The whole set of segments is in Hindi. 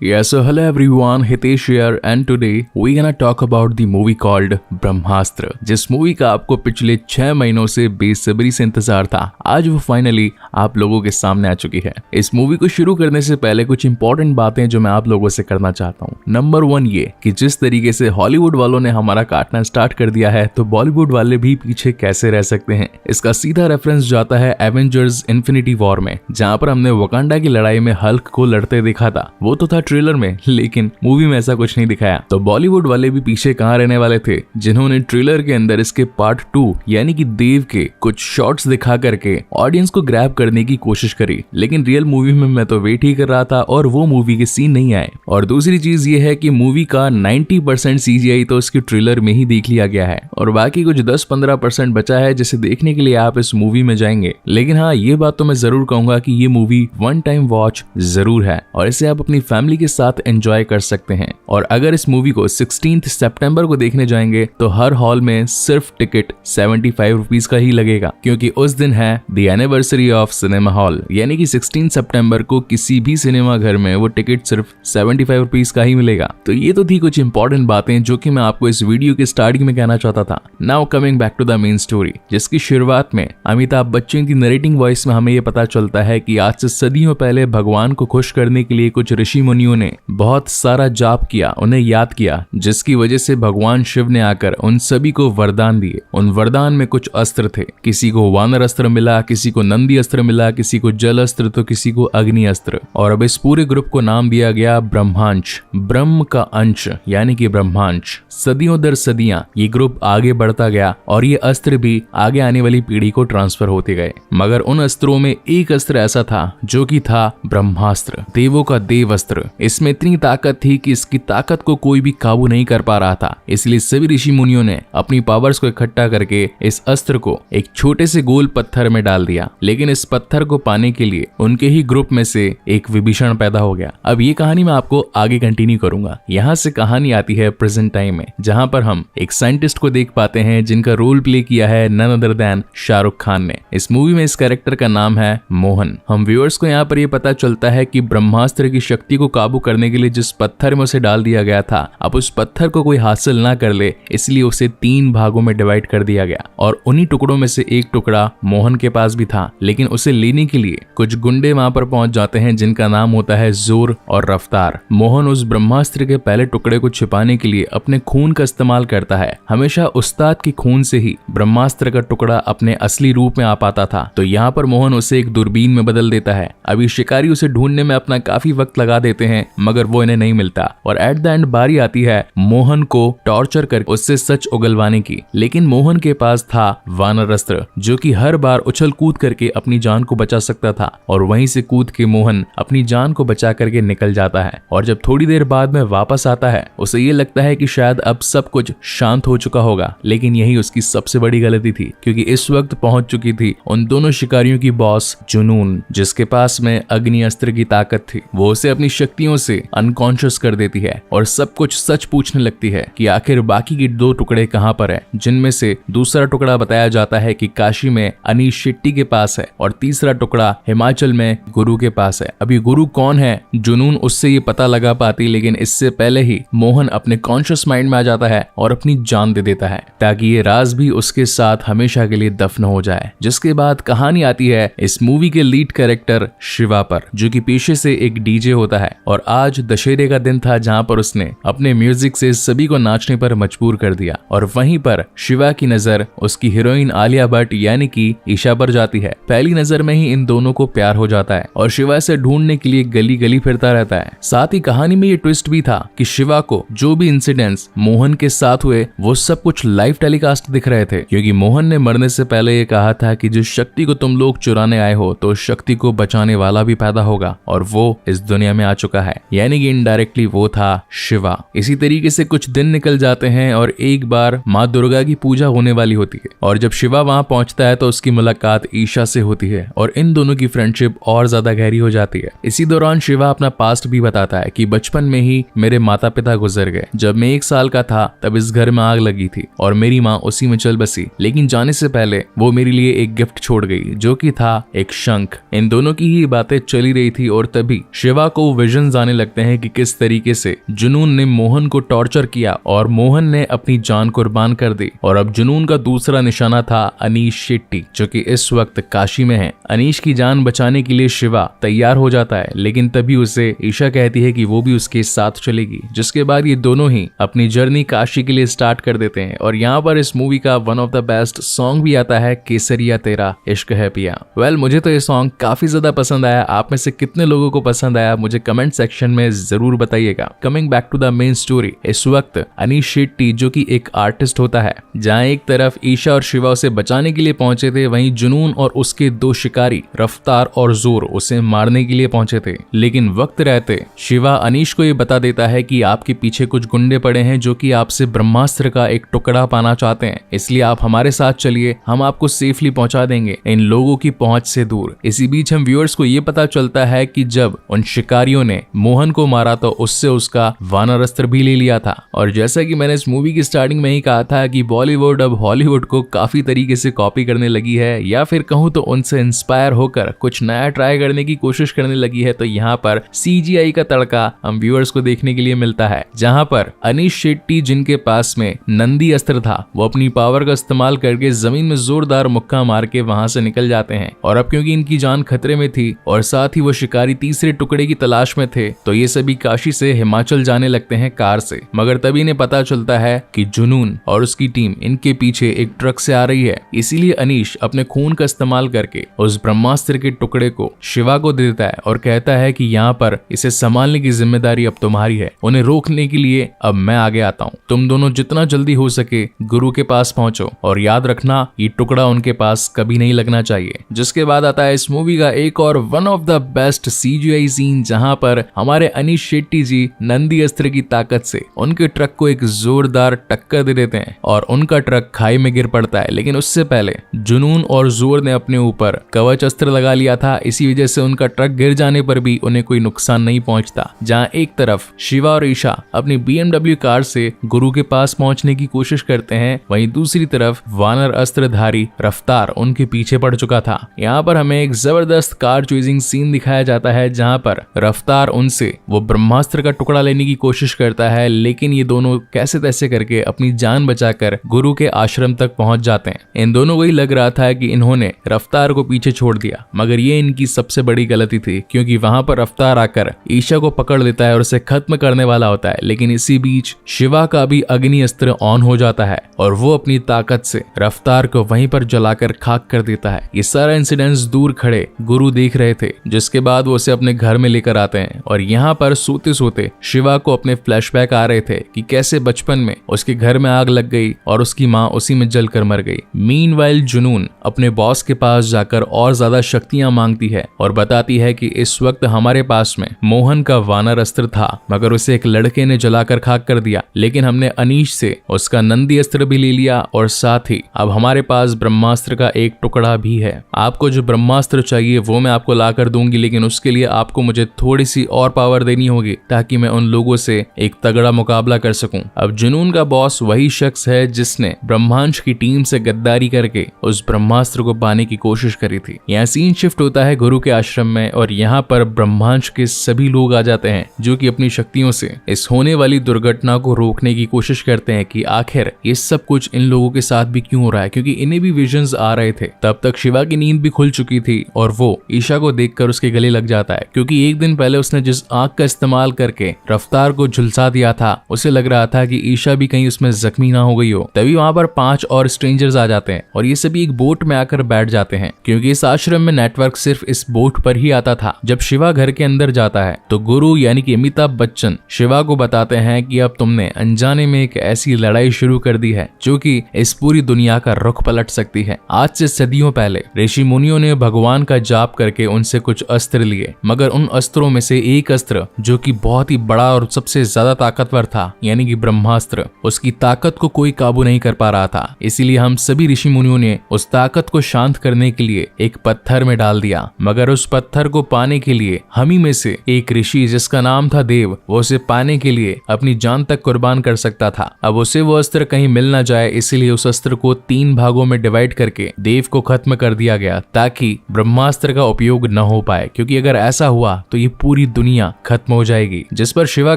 Yes, so hello everyone, Hitesh here and today we gonna talk about the movie called ब्रह्मास्त्र, जिस मूवी का आपको पिछले 6 महीनों से बेसब्री से इंतजार था। आज वो फाइनली आप लोगों के सामने आ चुकी है। इस मूवी को शुरू करने से पहले कुछ इंपॉर्टेंट बातें जो मैं आप लोगों से करना चाहता हूँ। नंबर 1 ये कि जिस तरीके से हॉलीवुड वालों ने हमारा काटना स्टार्ट कर दिया है तो बॉलीवुड वाले भी पीछे कैसे रह सकते हैं। इसका सीधा रेफरेंस जाता है एवेंजर्स इन्फिनिटी वॉर में, जहाँ पर हमने वकांडा की लड़ाई में हल्क को लड़ते देखा था। वो तो था ट्रेलर में, लेकिन मूवी में ऐसा कुछ नहीं दिखाया। तो बॉलीवुड वाले भी पीछे कहाँ रहने वाले थे, जिन्होंने ट्रेलर के अंदर इसके पार्ट 2 यानी कि देव के कुछ शॉट्स दिखा करके ऑडियंस को ग्रैब करने की कोशिश करी। लेकिन रियल मूवी में मैं तो वेट ही कर रहा था और वो मूवी के सीन नहीं आए। और दूसरी चीज ये है कि मूवी का 90% CGI तो इसके ट्रेलर में ही देख लिया गया है और बाकी कुछ 10-15% बचा है जिसे देखने के लिए आप इस मूवी में जाएंगे। लेकिन हाँ, ये बात तो मैं जरूर कहूंगा कि ये मूवी 1 टाइम वॉच जरूर है और इसे आप अपनी फैमिली के साथ एंजॉय कर सकते हैं। और अगर इस मूवी को 16 सितंबर को देखने जाएंगे तो हर हॉल में सिर्फ टिकट 75 रुपीज का ही लगेगा, क्योंकि उस दिन है the anniversary of cinema hall, यानी कि 16 सितंबर को किसी भी सिनेमा घर में वो टिकट सिर्फ 75 रुपीज का ही मिलेगा। तो ये तो थी कुछ इंपॉर्टेंट बातें जो कि मैं आपको इस वीडियो के स्टार्टिंग में कहना चाहता था। Now coming back to the main story, जिसकी शुरुआत में अमिताभ बच्चन की नरेटिंग वॉइस में हमें ये पता चलता है कि आज से सदियों पहले भगवान को खुश करने के लिए कुछ ऋषि मुनियों ने बहुत सारा जाप किया, उन्हें याद किया, जिसकी वजह से भगवान शिव ने आकर उन सभी को वरदान दिए। उन वरदान में कुछ अस्त्र थे, किसी को वानर अस्त्र मिला, किसी को नंदी अस्त्र मिला, किसी को जल अस्त्र तो किसी को अग्नि अस्त्र। और अब इस पूरे ग्रुप को नाम दिया गया ब्रह्मांश, ब्रह्म का अंश यानी कि ब्रह्मांश। सदियों दर सदियां ये ग्रुप आगे बढ़ता गया और ये अस्त्र भी आगे आने वाली पीढ़ी को ट्रांसफर होते गए। मगर उन अस्त्रों में एक अस्त्र ऐसा था जो कि था ब्रह्मास्त्र, देवों का देव अस्त्र। इसमें इतनी ताकत थी कि इसकी ताकत को कोई भी काबू नहीं कर पा रहा था। इसलिए सभी ऋषि मुनियों ने अपनी पावर्स को इकट्ठा करके इस अस्त्र को एक छोटे से गोल पत्थर में डाल दिया। लेकिन इस पत्थर को पाने के लिए उनके ही ग्रुप में से एक विभीषण पैदा हो गया। अब ये कहानी मैं आपको आगे कंटिन्यू करूंगा। यहाँ से कहानी आती है प्रेजेंट टाइम में, जहाँ पर हम एक साइंटिस्ट को देख पाते हैं जिनका रोल प्ले किया है none other than Shahrukh Khan ने। इस मूवी में इस कैरेक्टर का नाम है मोहन। हम व्यूअर्स को यहाँ पर यह पता चलता है कि ब्रह्मास्त्र की शक्ति को काबू करने के लिए जिस पत्थर में उसे डाल दिया गया था, अब उस पत्थर को कोई हासिल ना कर ले, इसलिए उसे 3 भागों में डिवाइड कर दिया गया। और उन्हीं टुकड़ों में से एक टुकड़ा मोहन के पास भी था, लेकिन उसे लेने के लिए कुछ गुंडे वहां पर पहुंच जाते हैं जिनका नाम होता है जोर और रफ्तार। मोहन उस ब्रह्मास्त्र के पहले टुकड़े को छिपाने के लिए अपने खून का इस्तेमाल करता है। हमेशा उस्ताद के खून से ही ब्रह्मास्त्र का टुकड़ा अपने असली रूप में आ पाता था। तो यहाँ पर मोहन उसे एक दूरबीन में बदल देता है। अभी शिकारी उसे ढूंढने में अपना काफी वक्त लगा देते हैं, मगर वो इन्हें नहीं मिलता। और एट द एंड बारी आती है मोहन को टॉर्चर कर उससे सच उगलवाने की। लेकिन मोहन के पास था वानर अस्त्र, जो कि हर बार उछल कूद करके अपनी जान को बचा सकता था। और वहीं से कूद के मोहन अपनी जान को बचा करके निकल जाता है। और जब थोड़ी देर बाद में वापस आता है, उसे ये लगता है कि शायद अब सब कुछ शांत हो चुका होगा, लेकिन यही उसकी सबसे बड़ी गलती थी, क्योंकि इस वक्त पहुंच चुकी थी उन दोनों शिकारियों की बॉस जुनून, जिसके पास में अग्नि अस्त्र की ताकत थी। वो उसे अपनी शक्तियों से अनकॉन्शियस कर देती है और सब कुछ सच पूछने लगती है कि आखिर बाकी के 2 टुकड़े कहां पर है, जिनमें से दूसरा टुकड़ा बताया जाता है कि काशी में अनीश शेट्टी के पास है और तीसरा टुकड़ा हिमाचल में गुरु के पास है। अभी गुरु कौन है जुनून उससे ये पता लगा पाती, लेकिन इससे पहले ही मोहन अपने कॉन्शियस माइंड में आ जाता है और अपनी जान दे देता है ताकि ये राज भी उसके साथ हमेशा के लिए दफन हो जाए। जिसके बाद कहानी आती है इस मूवी के लीड कैरेक्टर शिवा पर, जो कि पेशे से एक डीजे होता है। और आज दशहरे का दिन था जहां पर उसने अपने म्यूजिक से सभी को नाचने पर मजबूर कर दिया। और वहीं पर शिवा की नजर उसकी हीरोइन आलिया भट्ट यानी कि ईशा पर जाती है। पहली नजर में ही इन दोनों को प्यार हो जाता है और शिवा से ढूंढने के लिए गली गली फिरता रहता है। साथ ही कहानी में ये ट्विस्ट भी था कि शिवा को जो भी इंसिडेंट्स मोहन के साथ हुए वो सब कुछ लाइव टेलीकास्ट दिख रहे थे, क्योंकि मोहन ने मरने से पहले ये कहा था कि जिस शक्ति को तुम लोग चुराने आए हो तो शक्ति को बचाने वाला भी पैदा होगा, और वो इस दुनिया में आ चुका है, यानी कि इनडायरेक्टली वो था शिवा। इसी तरीके से कुछ दिन निकल जाते हैं और एक बार माँ दुर्गा की पूजा होने वाली होती है। और जब शिवा वहां पहुंचता है तो उसकी मुलाकात ईशा से होती है और इन दोनों की फ्रेंडशिप और ज्यादा गहरी हो जाती है। इसी दौरान शिवा अपना पास्ट भी बताता है कि बचपन में ही मेरे माता पिता गुजर गए। जब मैं 1 साल का था तब इस घर में आग लगी थी और मेरी माँ उसी में चल बसी, लेकिन जाने से पहले वो मेरे लिए एक गिफ्ट छोड़ गई, जो कि था एक शंख। इन दोनों की ही बातें चली रही थी और तभी शिवा को विजन विजन्स आने लगते हैं कि किस तरीके से जुनून ने मोहन को टॉर्चर किया और मोहन ने अपनी जान कुर्बान कर दी। और अब जुनून का दूसरा निशाना था अनीश शेट्टी, जो कि इस वक्त काशी में है। अनीश की जान बचाने के लिए शिवा तैयार हो जाता है, लेकिन तभी उसे ईशा कहती है कि वो भी उसके साथ चलेगी, जिसके बाद ये दोनों ही अपनी जर्नी काशी के लिए स्टार्ट कर देते हैं। और यहाँ पर इस मूवी का one of the best song भी आता है, केसरिया तेरा इश्क है पिया। मुझे तो ये सॉन्ग काफी ज्यादा पसंद आया। आप में से कितने लोगों को पसंद आया मुझे कमेंट सेक्शन में जरूर बताइएगा। Coming back to the main story, इस वक्त अनीश शेट्टी जो कि एक आर्टिस्ट होता है, जहाँ एक तरफ ईशा और शिवा उसे बचाने के लिए पहुंचे थे, वहीं जुनून और उसके दो शिकारी रफ्तार और जोर उसे मारने के लिए पहुंचे थे। लेकिन वक्त रहते शिवा अनीश को ये बता देता है कि आपके पीछे कुछ गुंडे पड़े हैं जो कि आपसे ब्रह्मास्त्र का एक टुकड़ा पाना चाहते हैं, इसलिए आप हमारे साथ चलिए, हम आपको सेफली पहुंचा देंगे इन लोगों की पहुंच से दूर। इसी बीच हम व्यूअर्स को ये पता चलता है कि जब उन शिकारियों ने मोहन को मारा तो उससे उसका वानर अस्त्र भी ले लिया था। और जैसा कि मैंने इस मूवी की स्टार्टिंग में ही कहा था कि बॉलीवुड अब हॉलीवुड को काफी तरीके से कॉपी करने लगी है, या फिर कहूं तो उनसे इंस्पायर होकर कुछ नया ट्राई करने की कोशिश करने लगी है। तो यहाँ पर CGI का तड़का हम व्यूअर्स को देखने के लिए मिलता है, जहाँ पर अनीश शेट्टी जिनके पास में नंदी अस्त्र था, वो अपनी पावर का इस्तेमाल करके जमीन में जोरदार मुक्का मार के वहां से निकल जाते हैं। और अब क्योंकि इनकी जान खतरे में थी और साथ ही वो शिकारी तीसरे टुकड़े की तलाश में थे, तो ये सभी काशी से हिमाचल जाने लगते हैं कार से। मगर तभी इन्हें पता चलता है कि जुनून और उसकी टीम इनके पीछे एक ट्रक से आ रही है। इसीलिए अनीश अपने खून का इस्तेमाल करके उस ब्रह्मास्त्र के टुकड़े को शिवा को दे देता है और कहता है कि यहाँ पर इसे संभालने की जिम्मेदारी अब तुम्हारी है, उन्हें रोकने के लिए अब मैं आगे आता हूँ। तुम दोनों जितना जल्दी हो सके गुरु के पास पहुंचो और याद रखना ये टुकड़ा उनके पास कभी नहीं लगना चाहिए। जिसके बाद आता है इस मूवी का एक और one of the best CGI scene, जहां पर हमारे अनीश शेट्टी जी नंदी अस्त्र की ताकत से उनके ट्रक को एक जोरदार टक्कर दे देते हैं और उनका ट्रक खाई में गिर पड़ता है। लेकिन उससे पहले जुनून और जोर ने अपने ऊपर कवच अस्त्र लगा लिया था, इसी वजह से उनका ट्रक गिर जाने पर भी उन्हें कोई नुकसान नहीं पहुंचता। जहां एक तरफ शिवा और ईशा अपनी BMW कार से गुरु के पास पहुंचने की कोशिश करते हैं, वहीं दूसरी तरफ वानर अस्त्रधारी रफ्तार उनके पीछे पड़ चुका था। यहाँ पर हमें एक जबरदस्त कार चेजिंग सीन दिखाया जाता है, जहां पर रफ्तार उनसे वो ब्रह्मास्त्र का टुकड़ा लेने की कोशिश करता है, लेकिन ये दोनों कैसे तैसे करके अपनी जान बचाकर गुरु के आश्रम तक पहुंच जाते हैं। इन दोनों को ही लग रहा था कि इन्होंने रफ्तार को पीछे छोड़ दिया, मगर ये इनकी सबसे बड़ी गलती थी, क्योंकि वहां पर रफ्तार आकर ईशा को पकड़ लेता है और उसे खत्म करने वाला होता है। लेकिन इसी बीच शिवा का भी अग्नि अस्त्र ऑन हो जाता है और वो अपनी ताकत से रफ्तार को वहीं पर जलाकर खाक कर देता है। ये सारा इंसिडेंट्स दूर खड़े गुरु देख रहे थे, जिसके बाद वो उसे अपने घर में लेकर आते हैं। और यहाँ पर सोते सोते शिवा को अपने फ्लैशबैक आ रहे थे कि कैसे बचपन में उसके घर में आग लग गई और उसकी माँ उसी में जलकर मर गई। मीनवाइल जुनून अपने बॉस के पास जाकर और ज्यादा शक्तियां मांगती है और बताती है कि इस वक्त हमारे पास में मोहन का वानर अस्त्र था, मगर उसे एक लड़के ने जलाकर खाक कर दिया। लेकिन हमने अनीश से उसका नंदी अस्त्र भी ले लिया और साथ ही अब हमारे पास ब्रह्मास्त्र का एक टुकड़ा भी है। आपको जो ब्रह्मास्त्र चाहिए वो मैं आपको ला कर दूंगी, लेकिन उसके लिए आपको मुझे थोड़ी सी और पावर देनी होगी ताकि मैं उन लोगों से एक तगड़ा मुकाबला कर सकूं। अब जुनून का बॉस वही शख्स है जिसने ब्रह्मांश की टीम से गद्दारी करके उस ब्रह्मास्त्र को पाने की कोशिश करी थी। यहाँ सीन शिफ्ट होता है गुरु के आश्रम में और यहाँ पर ब्रह्मांश के सभी लोग आ जाते हैं जो कि अपनी शक्तियों से इस होने वाली दुर्घटना को रोकने की कोशिश करते हैं कि आखिर ये सब कुछ इन लोगों के साथ भी क्यों हो रहा है, क्योंकि इन्हें भी विजन्स आ रहे थे। तब तक शिवा की नींद भी खुल चुकी थी और वो ईशा को देखकर उसके गले लग जाता है, क्योंकि एक दिन पहले उसने जिस आग का इस्तेमाल करके रफ्तार को झुलसा दिया था उसे लग रहा था कि ईशा भी कहीं उसमें जख्मी ना हो गई हो। तभी वहां पर 5 और स्ट्रेंजर्स आ जाते हैं और ये सभी एक बोट में आकर बैठ जाते हैं, क्योंकि इस आश्रम में नेटवर्क सिर्फ इस बोट पर ही आता था। जब शिवा घर के अंदर जाता है तो गुरु यानी कि अमिताभ बच्चन शिवा को बताते हैं कि अब तुमने अनजाने में एक ऐसी लड़ाई शुरू कर दी है जो कि इस पूरी दुनिया का रुख पलट सकती है। आज से सदियों पहले ऋषि मुनियों ने भगवान का जाप करके उनसे कुछ अस्त्र लिए, मगर उन अस्त्रों में से एक अस्त्र जो कि बहुत ही बड़ा और सबसे ज्यादा ताकतवर था यानी कि ब्रह्मास्त्र, उसकी ताकत को कोई काबू नहीं कर पा रहा था। इसीलिए हम सभी ऋषि मुनियों ने उस ताकत को शांत करने के लिए एक पत्थर में डाल दिया, मगर उस पत्थर को पाने के लिए हम ही में से एक ऋषि जिसका नाम था देव, वो उसे पाने के लिए अपनी जान तक कुर्बान कर सकता था। अब उसे वो अस्त्र कहीं मिल ना जाए, इसीलिए उस अस्त्र को 3 भागों में डिवाइड करके देव को खत्म कर दिया गया ताकि ब्रह्मास्त्र का उपयोग न हो पाए, क्योंकि अगर ऐसा हुआ तो ये पूरी दुनिया खत्म हो जाएगी। जिस पर शिवा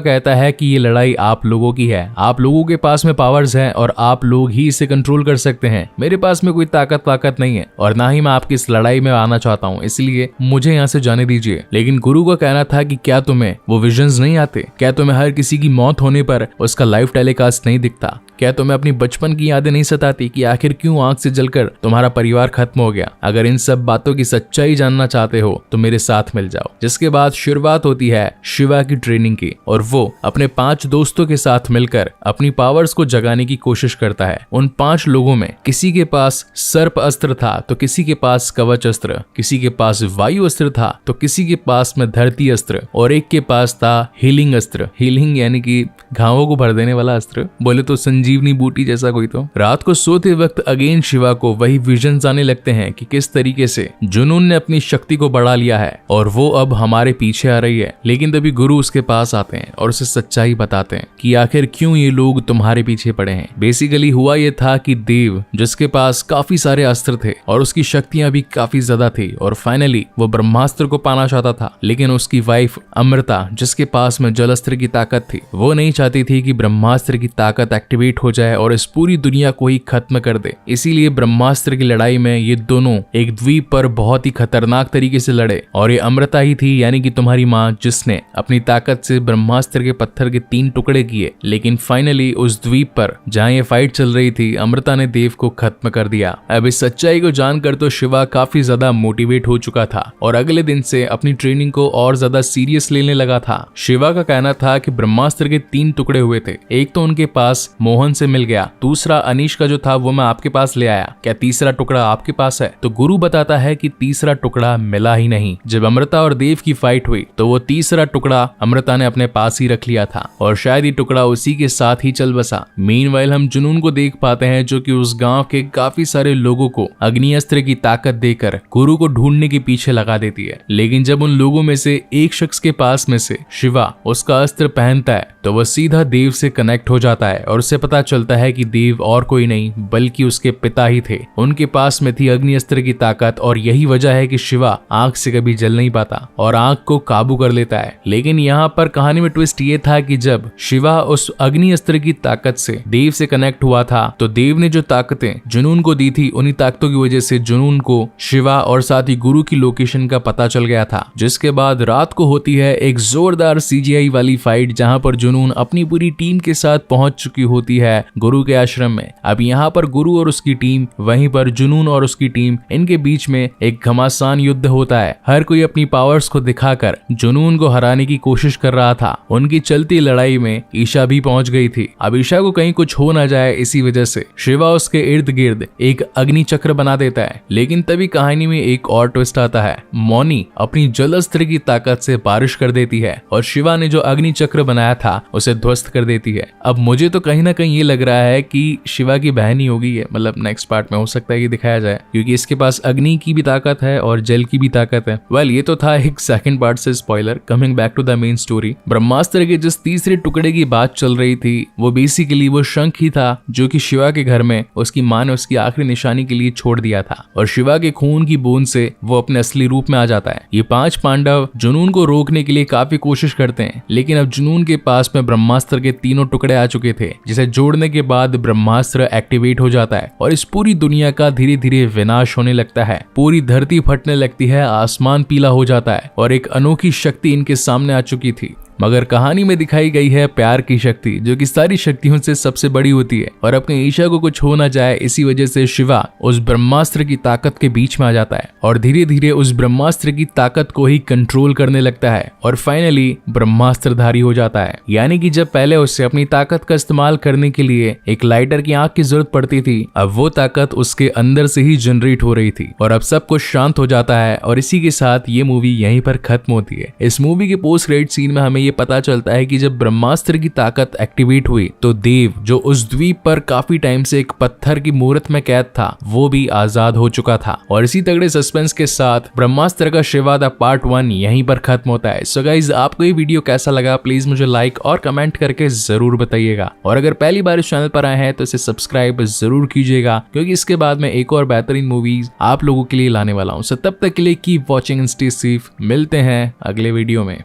कहता है कि ये लड़ाई आप लोगों की है, आप लोगों के पास में पावर्स हैं और आप लोग ही इसे कंट्रोल कर सकते हैं। मेरे पास में कोई ताकत नहीं है और ना ही मैं आपकी इस लड़ाई में आना चाहता हूँ, इसलिए मुझे यहाँ से जाने दीजिए। लेकिन गुरु का कहना था कि क्या तुम्हें वो विजन्स नहीं आते? क्या तुम्हें हर किसी की मौत होने पर उसका लाइव टेलीकास्ट नहीं दिखता? क्या तुम्हें अपनी बचपन की यादें नहीं सताती कि आखिर क्यों आंख से जलकर तुम्हारा परिवार खत्म हो गया? अगर इन सब बातों की सच्चाई जानना चाहते हो तो मेरे साथ मिल जाओ। जिसके बाद शुरुआत होती है शिवा की ट्रेनिंग की और वो अपने 5 दोस्तों के साथ मिलकर अपनी पावर्स को जगाने की कोशिश करता है। उन 5 लोगों में किसी के पास सर्प अस्त्र था तो किसी के पास कवच अस्त्र, किसी के पास वायु अस्त्र था तो किसी के पास में धरती अस्त्र और एक के पास था हीलिंग अस्त्र। हीलिंग यानी कि घावों को भर देने वाला अस्त्र, बोले तो संजीवनी बूटी जैसा कोई। तो रात को सोते वक्त अगेन शिवा को वही विजन्स आने लगते हैं कि किस तरीके से जुनून ने अपनी शक्ति को बढ़ा लिया है और वो अब हमारे पीछे आ रही है। लेकिन तभी गुरु उसके पास आते हैं और उसे सच्चाई बताते हैं कि आखिर क्यों ये लोग तुम्हारे पीछे पड़े हैं। बेसिकली हुआ ये था कि देव, जिसके पास काफी सारे अस्त्र थे और उसकी शक्तियां भी काफी ज्यादा थी और फाइनली वो ब्रह्मास्त्र को पाना चाहता था, लेकिन उसकी वाइफ अमृता, जिसके पास में जल अस्त्र की ताकत थी, वो नहीं चाहती थी कि ब्रह्मास्त्र की ताकत एक्टिवेट हो जाए और इस पूरी दुनिया को ही खत्म कर दे। इसीलिए ब्रह्मास्त्र की लड़ाई में ये दोनों एक द्वीप पर बहुत ही खतरनाक तरीके से लड़े और ये अमृता ही थी, यानी कि तुम्हारी माँ, जिसने अपनी ताकत से ब्रह्मास्त्र के पत्थर के 3 टुकड़े किए। लेकिन फाइनली उस द्वीप पर जहाँ ये फाइट चल रही थी, अमृता ने देव को खत्म कर दिया। अब इस सच्चाई को जानकर तो शिवा काफी ज्यादा मोटिवेट हो चुका था और अगले दिन से अपनी ट्रेनिंग को और ज्यादा सीरियस लेने लगा था। शिवा का कहना था कि ब्रह्मास्त्र के 3 टुकड़े हुए थे, एक तो उनके पास मोहन से मिल गया, दूसरा अनीश का जो था वो मैं आपके पास ले आया, क्या तीसरा टुकड़ा आपके पास है? तो गुरु बताता है कि तीसरा टुकड़ा मिला ही नहीं। जब अमृता और देव की फाइट हुई तो वो तीसरा टुकड़ा अमृता ने अपने पास ही रख लिया था और शायद ये टुकड़ा उसी के साथ ही चल बसा। मीनवाइल हम जुनून को देख पाते हैं जो कि उस गांव के काफी सारे लोगों को अग्नि अस्त्र की ताकत देकर गुरु को ढूंढने के पीछे लगा देती है। लेकिन जब उन लोगों में से एक शख्स के पास में से शिवा उसका अस्त्र पहनता है तो वह सीधा देव से कनेक्ट हो जाता है और उसे पता चलता है कि देव और कोई नहीं बल्कि उसके पिता ही थे। उनके पास में थी अग्नि अस्त्र की ताकत और यही वजह है कि शिवा आग से कभी जल नहीं पाता और आग को काबू कर लेता है। लेकिन यहाँ पर कहानी में ट्विस्ट ये था कि जब शिवा उस अग्नि अस्त्र की ताकत से देव से कनेक्ट हुआ था तो देव ने जो ताकतें जुनून को दी थी, उन्हीं ताकतों की वजह से जुनून को शिवा और साथ ही गुरु की लोकेशन का पता चल गया था। जिसके बाद रात को होती है एक जोरदार CGI वाली फाइट जहाँ पर जुनून अपनी पूरी टीम के साथ पहुंच चुकी होती है गुरु के आश्रम में। अब यहाँ पर गुरु और उसकी टीम, वहीं पर जुनून और उसकी टीम, इनके बीच में एक घमासान युद्ध होता है। हर कोई अपनी पावर्स को दिखाकर जुनून को हराने की कोशिश कर रहा था। उनकी चलती लड़ाई में ईशा भी पहुंच गई थी। अब ईशा को कहीं कुछ हो ना जाए, इसी वजह से शिवा उसके इर्द गिर्द एक अग्नि चक्र बना देता है। लेकिन तभी कहानी में एक और ट्विस्ट आता है। मौनी अपनी जल अस्त्र की ताकत से बारिश कर देती है और शिवा ने जो अग्नि चक्र बनाया था उसे ध्वस्त कर देती है। अब मुझे तो कहीं ना कहीं ये लग रहा है कि शिवा की बहन ही होगी ये, मतलब नेक्स्ट पार्ट में हो सकता है कि दिखाया जाए, क्योंकि इसके पास अग्नि की भी ताकत है और जल की भी ताकत है। वेल, ये तो था एक सेकंड पार्ट से spoiler. Coming back to the main story, Brahmastra के जिस तीसरे टुकड़े की बात चल रही थी वो बेसिकली वो शंख ही था जो कि शिवा के घर में उसकी मां ने उसकी आखिरी निशानी के लिए छोड़ दिया था और शिवा के खून की बूंद से वो अपने असली रूप में आ जाता है। ये 5 पांडव जुनून को रोकने के लिए काफी कोशिश करते हैं, लेकिन अब जुनून के पास में ब्रह्मास्त्र के 3 टुकड़े आ चुके थे, जिसे जोड़ने के बाद ब्रह्मास्त्र एक्टिवेट हो जाता है और इस पूरी दुनिया का धीरे धीरे विनाश होने लगता है। पूरी धरती फटने लगती है, आसमान पीला हो जाता है और एक अनोखी शक्ति इनके सामने आ चुकी थी। मगर कहानी में दिखाई गई है प्यार की शक्ति, जो कि सारी शक्तियों से सबसे बड़ी होती है और अपने ईशा को कुछ हो ना जाए इसी वजह से शिवा उस ब्रह्मास्त्र की ताकत के बीच में आ जाता है और धीरे धीरे उस ब्रह्मास्त्र की ताकत को ही कंट्रोल करने लगता है और फाइनली ब्रह्मास्त्रधारी हो जाता है। यानी कि जब पहले उससे अपनी ताकत का इस्तेमाल करने के लिए एक लाइटर की आग की जरूरत पड़ती थी, अब वो ताकत उसके अंदर से ही जनरेट हो रही थी और अब सब कुछ शांत हो जाता है और इसी के साथ ये मूवी यहीं पर खत्म होती है। इस मूवी के पोस्ट क्रेडिट सीन में हमें ये पता चलता है कि जब ब्रह्मास्त्र की ताकत एक्टिवेट हुई तो देव, जो उस द्वीप पर काफी टाइम से एक पत्थर की मूर्त में कैद था, वो भी आजाद हो चुका था। और इसी तगड़े सस्पेंस के साथ ब्रह्मास्त्र का शिवा द पार्ट 1 यहीं पर खत्म होता है। सो गाइज, आपको ये वीडियो कैसा लगा प्लीज मुझे लाइक और कमेंट करके जरूर बताइएगा और अगर पहली बार इस चैनल पर आए हैं तो इसे सब्सक्राइब जरूर कीजिएगा, क्योंकि इसके बाद में एक और बेहतरीन मूवीज आप लोगों के लिए लाने वाला हूँ। सो तब तक के लिए keep watching and stay safe. मिलते हैं अगले वीडियो में।